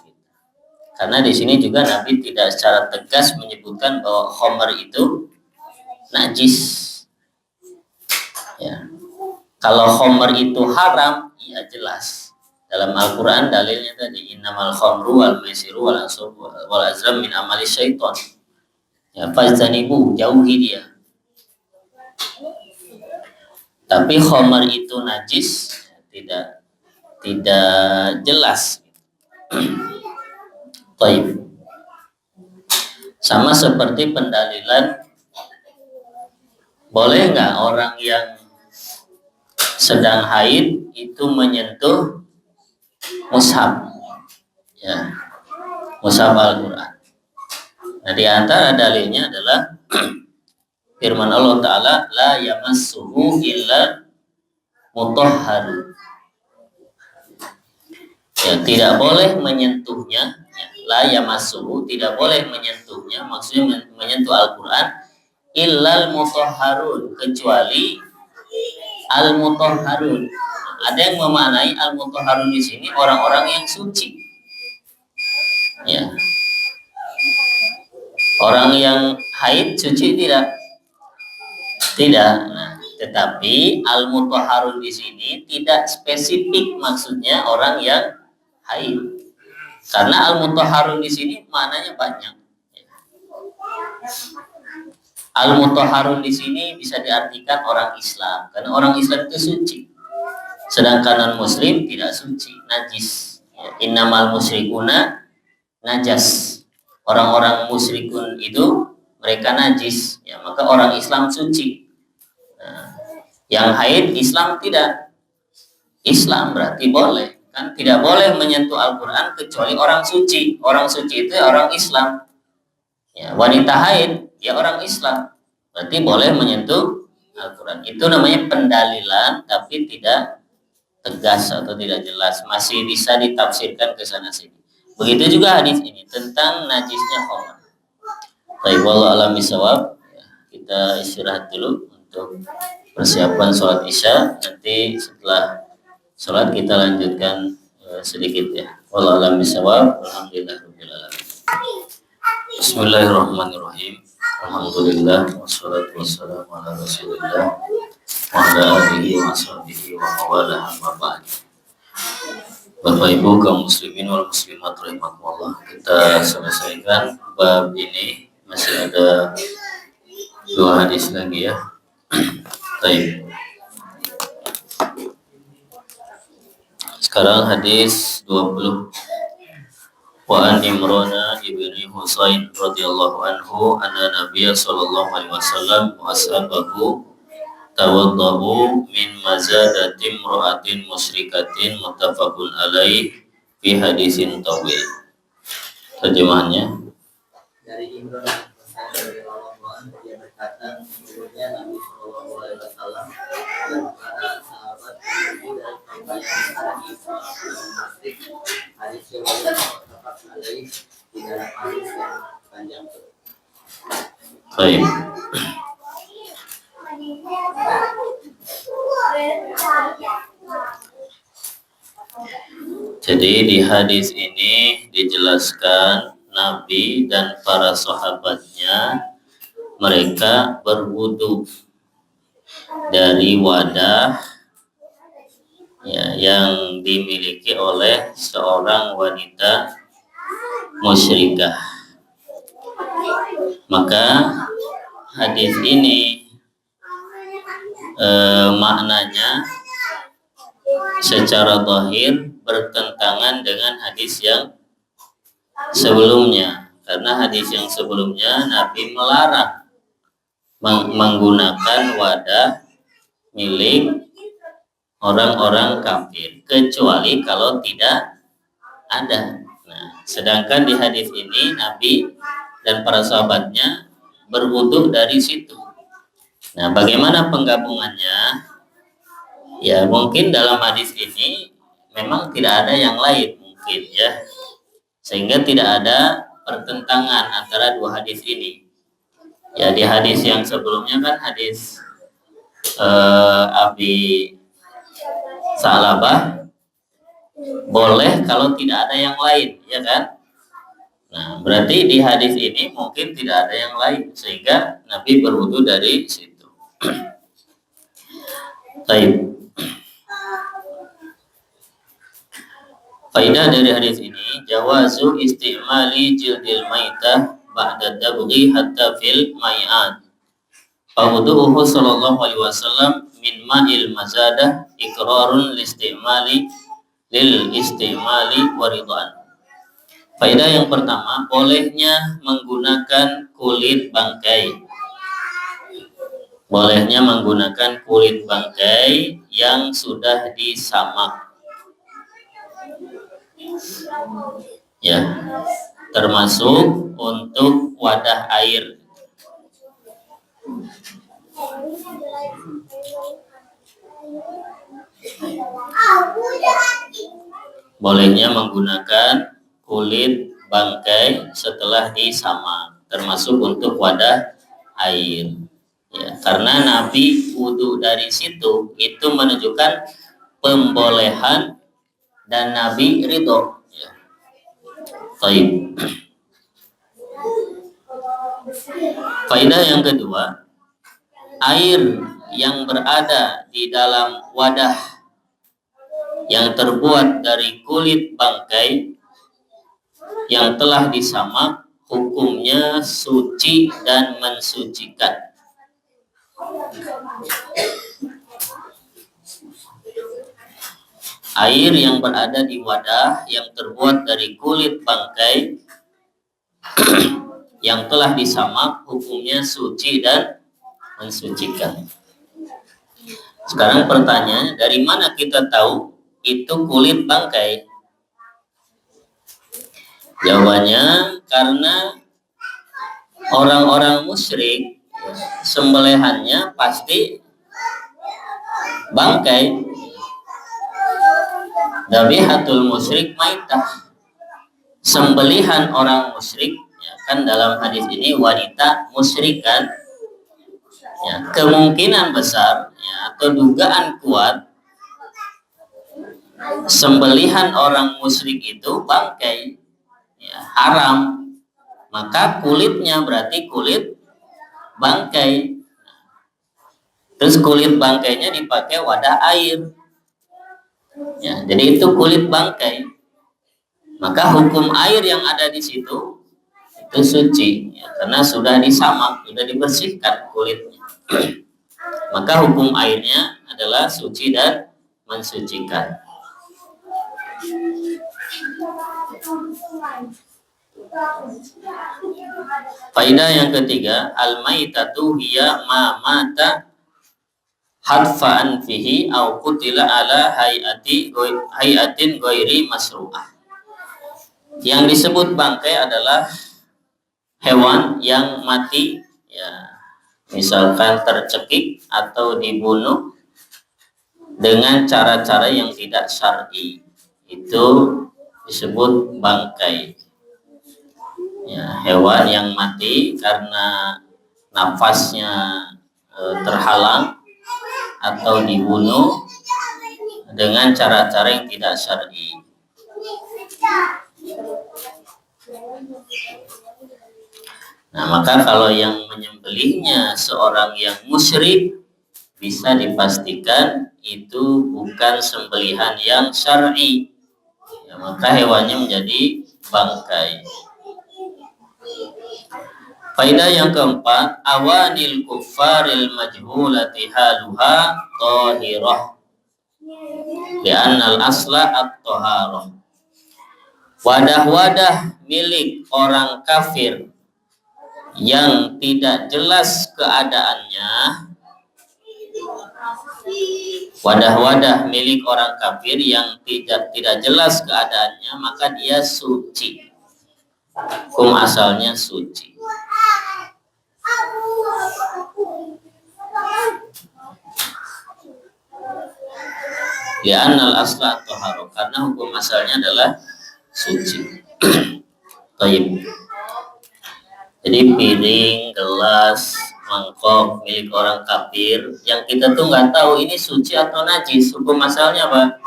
Karena di sini juga Nabi tidak secara tegas menyebutkan bahwa khamr itu najis. Ya. Kalau khamr itu haram, ya jelas. Dalam Al-Quran dalilnya tadi innamal khamru wal maisiru wal ansabu wal azlam min amali syaiton. Ya, fajtanibu, jauhi dia. Tapi khamr itu najis tidak jelas. Baik. Sama seperti pendalilan, boleh nggak orang yang sedang haid itu menyentuh mushaf, ya, mushaf Al-Quran. Nah, di antara dalilnya adalah firman Allah Ta'ala, la yamassuhu illa mutahharun. Ya, tidak boleh menyentuhnya, ya, la yamassuhu, tidak boleh menyentuhnya, maksudnya menyentuh Al-Quran, illal mutahharun, kecuali al-mutahharun. Ada yang memaknai al-mutahharun di sini orang-orang yang suci. Ya. Orang yang haid suci tidak? Tidak. Nah, tetapi al-mutahharun di sini tidak spesifik maksudnya orang yang haid. Karena al-mutahharun di sini maknanya banyak. Al-mutahharun di sini bisa diartikan orang Islam, karena orang Islam itu suci. Sedangkan non-muslim tidak suci, najis. Innamal musyrikuna najas. Orang-orang musyrikun itu mereka najis, ya maka orang Islam suci. Nah, yang haid Islam tidak. Islam berarti boleh, kan tidak boleh menyentuh Al-Quran kecuali orang suci. Orang suci itu orang Islam. Ya, wanita haid ya orang Islam, berarti boleh menyentuh Al-Quran. Itu namanya pendalilan, tapi tidak tegas atau tidak jelas, masih bisa ditafsirkan ke sana sini. Begitu juga hadis ini tentang najisnya khamar. Baik, wallahu a'lam bishawab. Kita istirahat dulu untuk persiapan sholat isya. Nanti setelah sholat kita lanjutkan sedikit ya. Wallahu a'lam bishawab. Alhamdulillahirabbil alamin. Bismillahirrahmanirrahim. Alhamdulillah wassalatu wassalamu ala Rasulillah wa ala alihi wa sahbihi wa mawalah amma ba'd. Bapak Ibu kaum muslimin wal muslimat rahimakumullah, kita selesaikan bab ini. Masih ada 2 hadis lagi ya. Baik. Sekarang hadis 20. Wa an Imran ibni Husain radhiyallahu anhu anna Nabiy sallallahu alaihi wasallam wa ashabahu tawaddahu min mazadati imra'atin musyrikatin muttafaqun alaih fi hadisin tawil. Terjemahannya dari Imran radhiyallahu anhu, dia berkata, sesungguhnya Nabi sallallahu alaihi wasallam dan para sahabat dan pembayaran musyrik, hadis yang muttafaq alaih, di dalam hadis yang panjang. baik. Jadi di hadis ini dijelaskan Nabi dan para sahabatnya mereka berwudu dari wadah ya, yang dimiliki oleh seorang wanita musyrikah. Maka hadis ini maknanya secara zahir bertentangan dengan hadis yang sebelumnya, karena hadis yang sebelumnya Nabi melarang menggunakan wadah milik orang-orang kafir kecuali kalau tidak ada. Nah, sedangkan di hadis ini Nabi dan para sahabatnya berwudu dari situ. Nah, bagaimana penggabungannya? Ya, mungkin dalam hadis ini memang tidak ada yang lain mungkin ya, sehingga tidak ada pertentangan antara 2 hadis ini. Ya, di hadis yang sebelumnya kan hadis Abi Sa'labah boleh kalau tidak ada yang lain, ya kan? Nah, berarti di hadis ini mungkin tidak ada yang lain sehingga Nabi berwudu dari situ. Baik. Faidah dari hadis ini, jawazu istimali jildil maitah ba'da dabghi hatta fil mai'an. Fawudu'uhu sallallahu alaihi wasallam min ma'il mazadah iqrarun lil istimali waridwan. Faidah yang pertama, bolehnya menggunakan kulit bangkai. Bolehnya menggunakan kulit bangkai yang sudah disamak. Ya, termasuk untuk wadah air. Bolehnya menggunakan kulit bangkai setelah disamak, termasuk untuk wadah air. Ya, karena Nabi wudu dari situ itu menunjukkan pembolehan dan Nabi ridho. Ya. Baik. Faidah yang kedua, air yang berada di dalam wadah yang terbuat dari kulit bangkai yang telah disamak hukumnya suci dan mensucikan. Air yang berada di wadah yang terbuat dari kulit bangkai yang telah disamak hukumnya suci dan mensucikan. Sekarang pertanyaannya, dari mana kita tahu itu kulit bangkai? Jawabannya, karena orang-orang musyrik sembelihannya pasti bangkai. Dhabihatul musyrik maitah. Sembelihan orang musyrik, ya kan dalam hadis ini wanita musyrikan, ya, kemungkinan besar ya, atau dugaan kuat sembelihan orang musyrik itu bangkai, ya, haram. Maka kulitnya berarti kulit bangkai. Terus kulit bangkainya dipakai wadah air, ya, jadi itu kulit bangkai. Maka hukum air yang ada di situ itu suci, ya, karena sudah disamak, sudah dibersihkan kulitnya. Maka hukum airnya adalah suci dan mensucikan. Faedah yang ketiga, al-maitatu hiya ma mata hadfa'an fihi au qutila ala hayatin ghairi masru'ah. Yang disebut bangkai adalah hewan yang mati, ya, misalkan tercekik atau dibunuh dengan cara-cara yang tidak syar'i, itu disebut bangkai. Ya, hewan yang mati karena nafasnya terhalang atau dibunuh dengan cara-cara yang tidak syar'i. Nah, maka kalau yang menyembelihnya seorang yang musyrik, bisa dipastikan itu bukan sembelihan yang syar'i, ya, maka hewannya menjadi bangkai. Faedah yang keempat, awanil kuffaril majhulati haluha tahirah li'annal asla at-taharah. Wadah-wadah milik orang kafir yang tidak jelas keadaannya, wadah-wadah milik orang kafir yang tidak jelas keadaannya, maka dia suci. Hukum asalnya suci. Li'annal asla at-taharah, karena hukum asalnya adalah suci. Baik. Jadi piring, gelas, mangkok milik orang kafir yang kita tuh nggak tahu ini suci atau najis, hukum asalnya apa?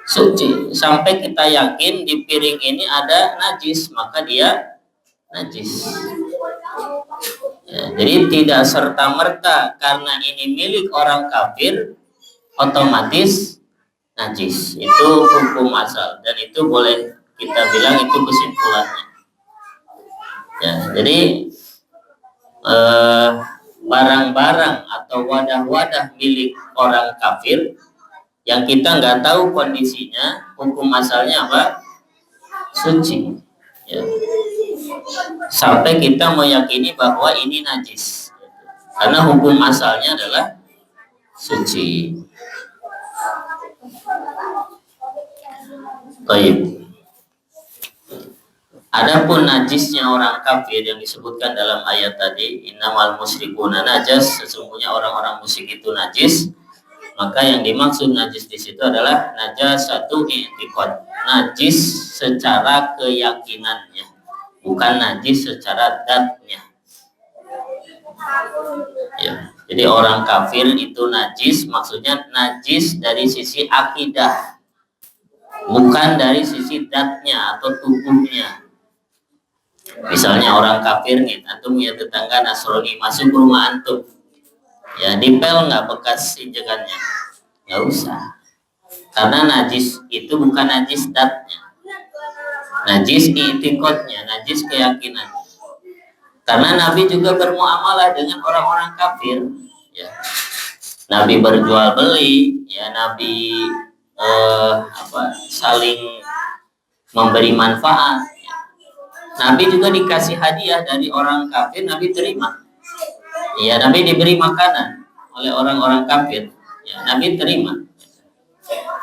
Suci. Sampai kita yakin di piring ini ada najis, maka dia najis. Ya, jadi tidak serta-merta karena ini milik orang kafir otomatis najis. Itu hukum asal, dan itu boleh kita bilang itu kesimpulannya. Ya, jadi barang-barang atau wadah-wadah milik orang kafir yang kita nggak tahu kondisinya, hukum asalnya apa? Suci. Ya. Sampai kita meyakini bahwa ini najis, karena hukum asalnya adalah suci. Baik. Adapun najisnya orang kafir yang disebutkan dalam ayat tadi, innamal musyrikuna najas, sesungguhnya orang-orang musyrik itu najis, maka yang dimaksud najis di situ adalah najasatu i'tiqad, najis secara keyakinannya, bukan najis secara datnya. Ya, jadi orang kafir itu najis, maksudnya najis dari sisi akidah, bukan dari sisi datnya atau tubuhnya. Misalnya orang kafir nih, antum punya tetangga Nasrani masuk ke rumah antum, ya dipel nggak bekas injekannya? Nggak usah, karena najis itu bukan najis datnya, najis i'tiqadnya, najis keyakinan. Karena Nabi juga bermuamalah dengan orang-orang kafir, ya. Nabi berjual beli, ya, Nabi saling memberi manfaat. Nabi juga dikasih hadiah dari orang kafir, Nabi terima. Ya, Nabi diberi makanan oleh orang-orang kafir, ya, Nabi terima.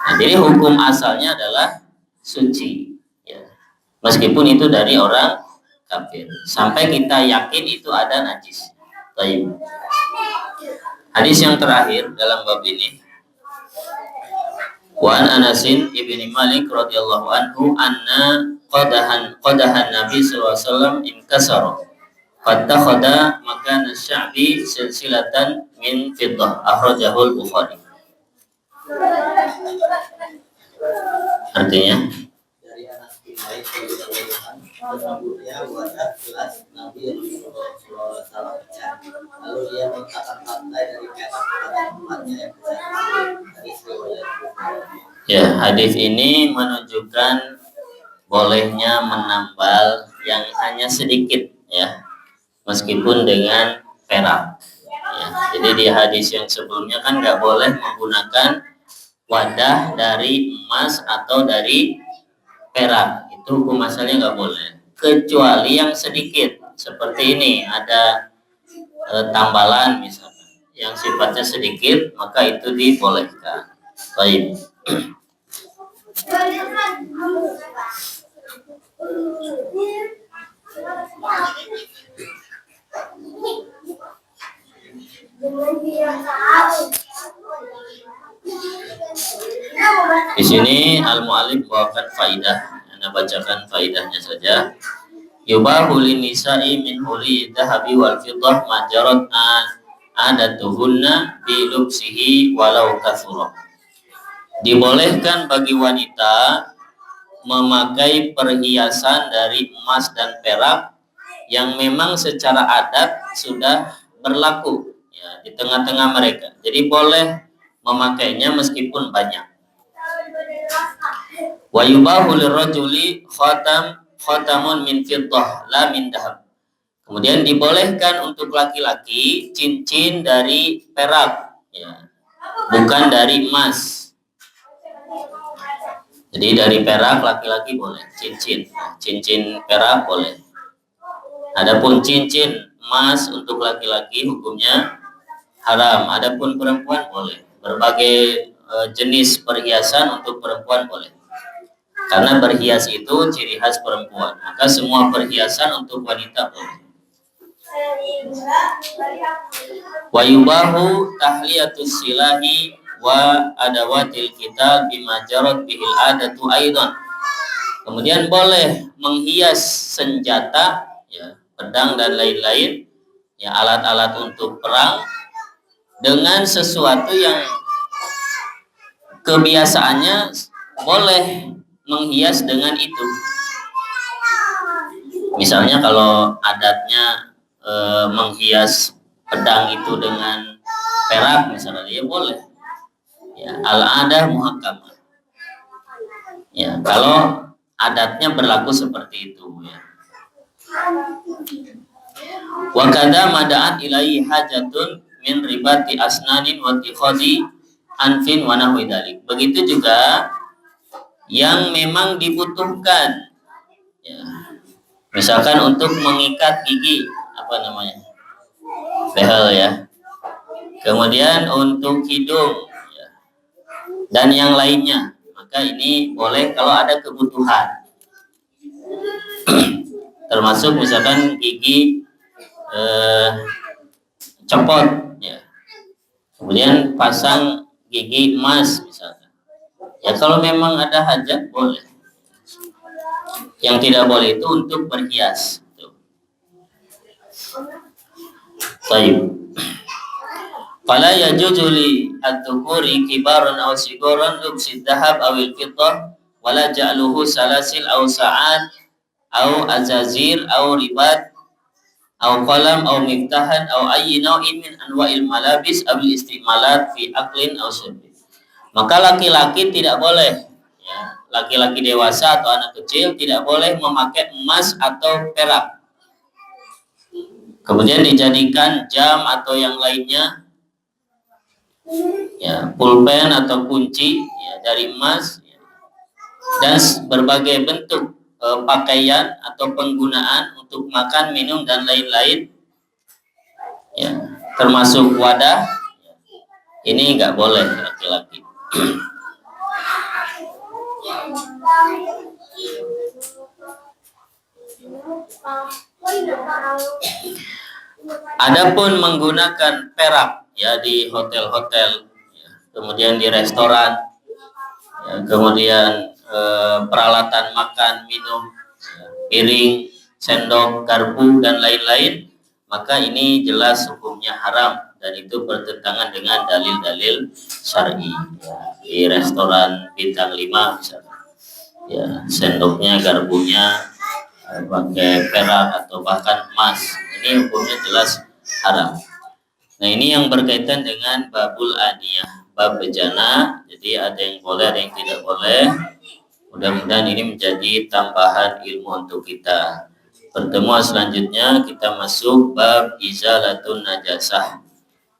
Nah, jadi hukum asalnya adalah suci, ya. Meskipun itu dari orang kafir, sampai kita yakin itu ada najis. Baik. Hadis yang terakhir dalam bab ini, wa an Anasin ibni Malik radhiyallahu anhu anna qadahan Nabi sallallahu alaihi wasallam inkasara fattakhadha makan asy-sya'bi silsilatan min fiddah akhrajahul Bukhari. Artinya dari Anas bin Malik sesungguhnya wajah gelas Nabi Sallallahu Alaihi Wasallam pecah. Lalu dia meletakkan pantai dari perak pada tempatnya yang pecah. Hadis riwayat Bukhari. ya, hadis ini menunjukkan bolehnya menambal yang hanya sedikit, ya, meskipun dengan perak. Ya, jadi di hadis yang sebelumnya kan nggak boleh menggunakan wadah dari emas atau dari perak, itu hukum asalnya nggak boleh, kecuali yang sedikit seperti ini, ada tambalan misalnya yang sifatnya sedikit, maka itu dibolehkan. Baik. Di sini al-mu'allif bawakan faidah, Anda bacakan faidahnya saja. Yubahu lin-nisa'i min huli dhahabi wal fiddah majarat adatuhunna bi lubsihi walau kathura. Dibolehkan bagi wanita memakai perhiasan dari emas dan perak yang memang secara adat sudah berlaku, ya, di tengah-tengah mereka. Jadi boleh memakainya meskipun banyak. Wa yubahu lirrajuli khatamun min fiddah la min dahab. Kemudian dibolehkan untuk laki-laki cincin dari perak, ya, bukan dari emas. Jadi dari perak laki-laki boleh cincin, cincin perak boleh. Adapun cincin emas untuk laki-laki hukumnya haram. Adapun perempuan boleh. Berbagai jenis perhiasan untuk perempuan boleh. Karena berhias itu ciri khas perempuan. Maka semua perhiasan untuk wanita boleh. Wa yubahu tahliyatus silahi wa adawatil kitab bima jarat bihil adatu aidan. Kemudian boleh menghias senjata, ya, pedang dan lain-lain, ya, alat-alat untuk perang dengan sesuatu yang kebiasaannya boleh menghias dengan itu. Misalnya kalau adatnya menghias pedang itu dengan perak misalnya, ya boleh. Ya, al-adah muhakkamah. Ya, kalau adatnya berlaku seperti itu, ya. Wa kadza mada'at ilaihi hajatun min ribati asnanin wa tikhadi anfin wa nahwi dzalik. Begitu juga yang memang dibutuhkan, ya. Misalkan untuk mengikat gigi, apa namanya? Behel, ya. Kemudian untuk hidung, dan yang lainnya, maka ini boleh kalau ada kebutuhan. Termasuk misalkan gigi copot, ya, kemudian pasang gigi emas misalkan, ya, kalau memang ada hajat boleh. Yang tidak boleh itu untuk berhias. Baik. Fala yajuzu li at-tukuri kibaran aw sigaran lubsi dhahab aw al-fiddah wala ja'luhu salasil aw sa'at aw azazir aw ribat aw qalam aw miftahan aw ayyi naw'in min anwa'il malabis aw istimalat fi aqlin aw syurbi. Maka laki-laki tidak boleh, ya, laki-laki dewasa atau anak kecil tidak boleh memakai emas atau perak. Kemudian dijadikan jam atau yang lainnya, ya, pulpen atau kunci, ya, dari emas, ya, dan berbagai bentuk pakaian atau penggunaan untuk makan, minum dan lain-lain, ya, termasuk wadah, ini nggak boleh laki-laki. Adapun menggunakan perak ya di hotel-hotel, ya, kemudian di restoran, ya, kemudian peralatan makan, minum, ya, piring, sendok, garpu dan lain-lain, maka ini jelas hukumnya haram dan itu bertentangan dengan dalil-dalil syar'i. Ya, di restoran bintang 5 misalnya, ya, sendoknya, garpunya pakai perak atau bahkan emas, ini hukumnya jelas haram. Nah, ini yang berkaitan dengan babul aniyah, bab bejana. Jadi ada yang boleh, ada yang tidak boleh. Mudah-mudahan ini menjadi tambahan ilmu untuk kita. Pertemuan selanjutnya kita masuk bab izalatun najasah,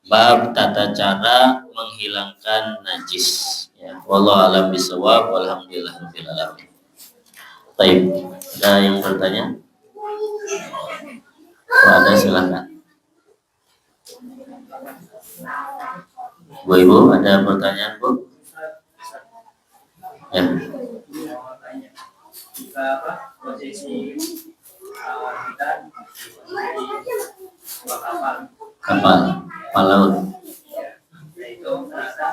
bab tata cara menghilangkan najis. Ya, wallahu a'lam bishawab, walhamdulillahirabbil alamin. Baik, ada yang bertanya? Kalau ada silakan. Bu Ibu, ada pertanyaan, Bu? Ya. Jika posisi kita di sebuah Kapal laut. yaitu ternyata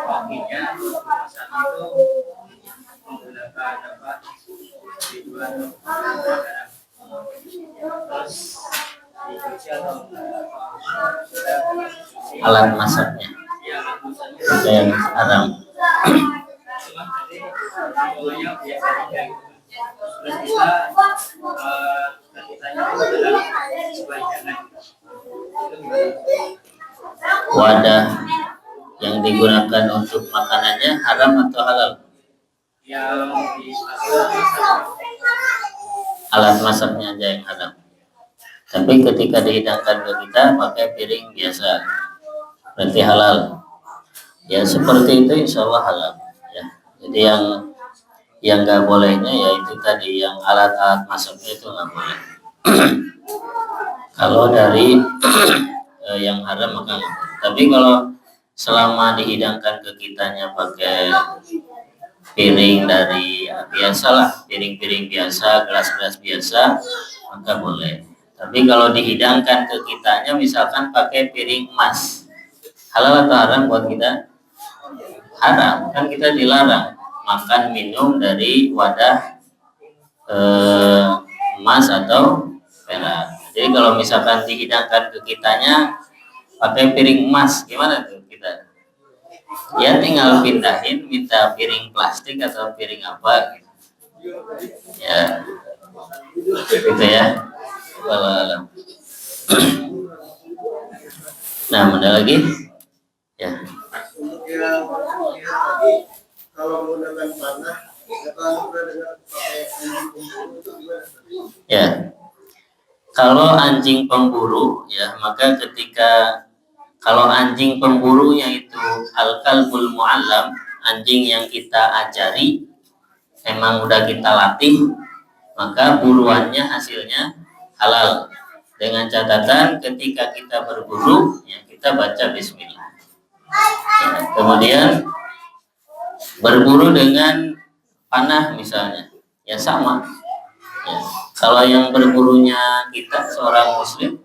wakilnya saat itu menggunakan tujuan terus dicuci atau Alat masaknya ya itu yang haram. cuma tadi semuanya biasa aja gitu. Terus kita ketikanya itu adalah sebuah jangan itu gimana? Wadah yang digunakan untuk makanannya haram atau halal? Yang di Alat masaknya aja yang haram. Tapi ketika dihidangkan ke kita pakai piring biasa, berarti halal. Ya seperti itu insya Allah halal. Ya. Jadi yang nggak bolehnya yaitu tadi yang alat-alat masaknya itu nggak boleh. Kalau dari yang haram maka nggak boleh. Tapi kalau selama dihidangkan ke kitanya pakai piring dari biasalah, piring-piring biasa, gelas-gelas biasa, maka boleh. Tapi kalau dihidangkan ke kitanya misalkan pakai piring emas, halal atau haram buat kita? Haram, kan kita dilarang makan minum dari wadah emas atau perak. Jadi kalau misalkan dihidangkan ke kitanya pakai piring emas, gimana tuh kita? Ya tinggal pindahin, minta piring plastik atau piring apa gitu. Ya gitu ya. Wallahualam. Nah, ada lagi? Ya. Untuk yang tadi kalau menggunakan panah, kalau dengan pakai anjing pemburu itu gimana? Ya. Kalau anjing pemburu, ya maka kalau anjing pemburunya itu al-kalbul mu'allam, anjing yang kita ajari, memang udah kita latih, maka buruannya hasilnya halal. Dengan catatan ketika kita berburu, ya kita baca bismillah. Ya, kemudian berburu dengan panah misalnya, ya sama. Ya, kalau yang berburunya kita seorang muslim,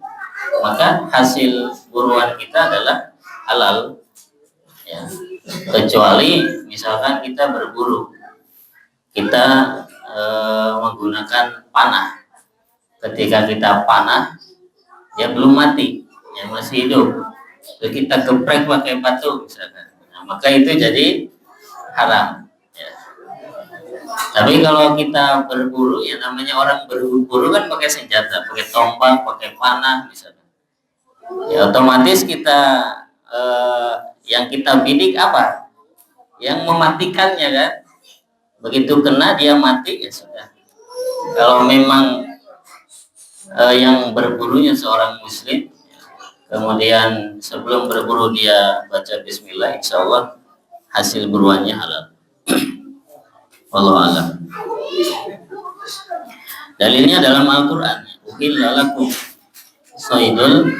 maka hasil buruan kita adalah halal. Ya, kecuali misalkan kita berburu, kita menggunakan panah. Ketika kita panah, dia belum mati, ya masih hidup. Lalu kita geprek pakai batu misalkan, nah, maka itu jadi haram. Ya. Tapi kalau kita berburu, ya namanya orang berburu kan pakai senjata, pakai tombak, pakai panah misalkan. Ya otomatis kita yang kita bidik apa? Yang mematikannya kan. Begitu kena dia mati ya sudah. Kalau memang yang berburunya seorang muslim, kemudian sebelum berburu dia baca bismillah, insya Allah hasil buruannya halal. Wallahu a'lam. Dalilnya dalam Al-Quran. Uhilla lakum shaydul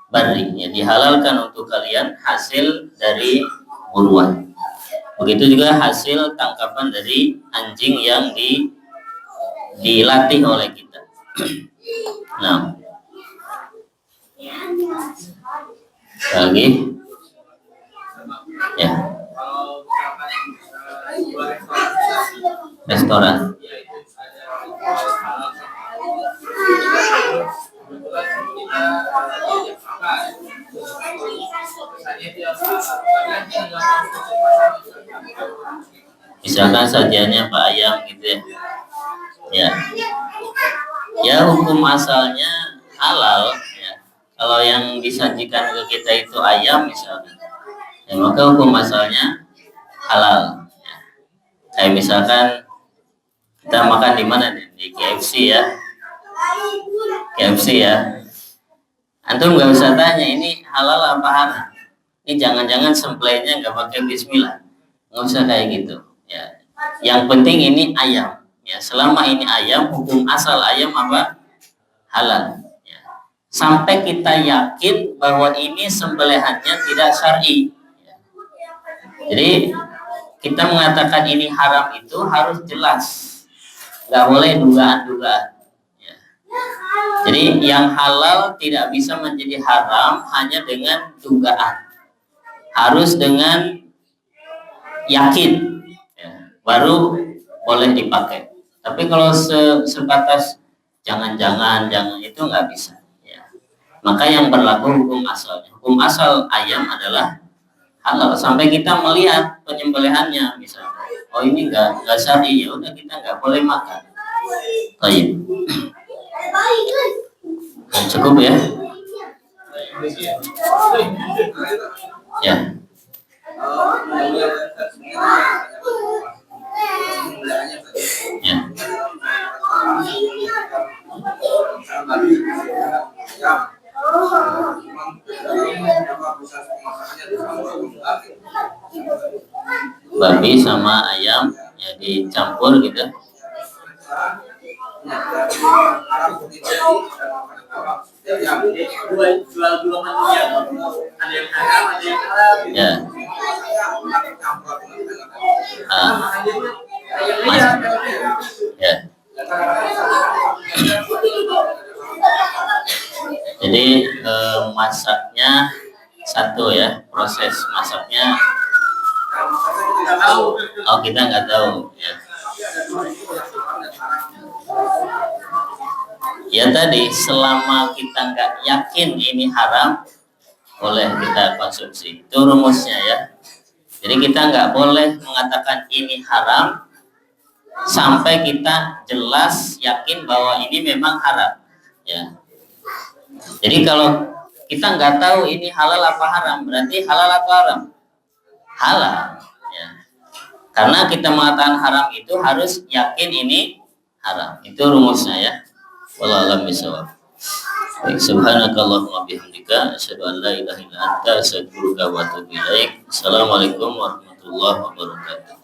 barri, ya, dihalalkan untuk kalian hasil dari buruan. Begitu juga hasil tangkapan dari anjing yang dilatih oleh kita. Nah, lagi, ya, Kalau misalkan sebuah restoran. ya itu ada ritual halal kebetulan kita diajak makan misalnya dia kalian dia nggak tahu Misalkan sajiannya Pak Ayam gitu ya. Ya. Ya, hukum asalnya halal ya. Kalau yang disajikan ke kita itu ayam misalkan, ya, maka hukum asalnya halal ya. Kayak misalkan kita makan di mana nih? Di KFC ya. KFC ya. Antum nggak usah tanya ini halal apa haram. Ini jangan-jangan sembelihnya nggak pakai bismillah. Nggak usah kayak gitu. Ya. Yang penting ini ayam. Ya, selama ini ayam, hukum asal ayam apa? Halal. Ya. Sampai kita yakin bahwa ini sembelihannya tidak syar'i. Ya. Jadi kita mengatakan ini haram itu harus jelas. Nggak boleh dugaan-dugaan. Ya. Jadi yang halal tidak bisa menjadi haram hanya dengan dugaan. Harus dengan yakin, ya, baru boleh dipakai. Tapi kalau sebatas jangan itu nggak bisa. Ya. Maka yang berlaku hukum asalnya. Hukum asal ayam adalah halal sampai kita melihat penyembelihannya misalnya. Oh ini nggak syar'i, ya udah kita nggak boleh makan. Baik. Cukup ya. Ya. Ya. Babi sama ayam ya dicampur gitu. jual dua manusia ada yang haram ada yang halal Ya. Ya. Jadi masaknya satu ya, proses masaknya. Oh kita nggak tahu ya. Ya tadi selama kita nggak yakin ini haram, boleh kita konsumsi. Itu rumusnya ya. Jadi kita nggak boleh mengatakan ini haram sampai kita jelas yakin bahwa ini memang haram. Ya. Jadi kalau kita nggak tahu ini halal apa haram, berarti halal atau haram? Halal. Ya. Karena kita mengatakan haram itu harus yakin ini haram. Itu rumusnya ya. Wallahu a'lam bishawab. Baik, subhanakallahumma bihamdika asyhadu an la ilaha illa anta astaghfiruka wa atubu ilaik. Assalamualaikum warahmatullahi wabarakatuh.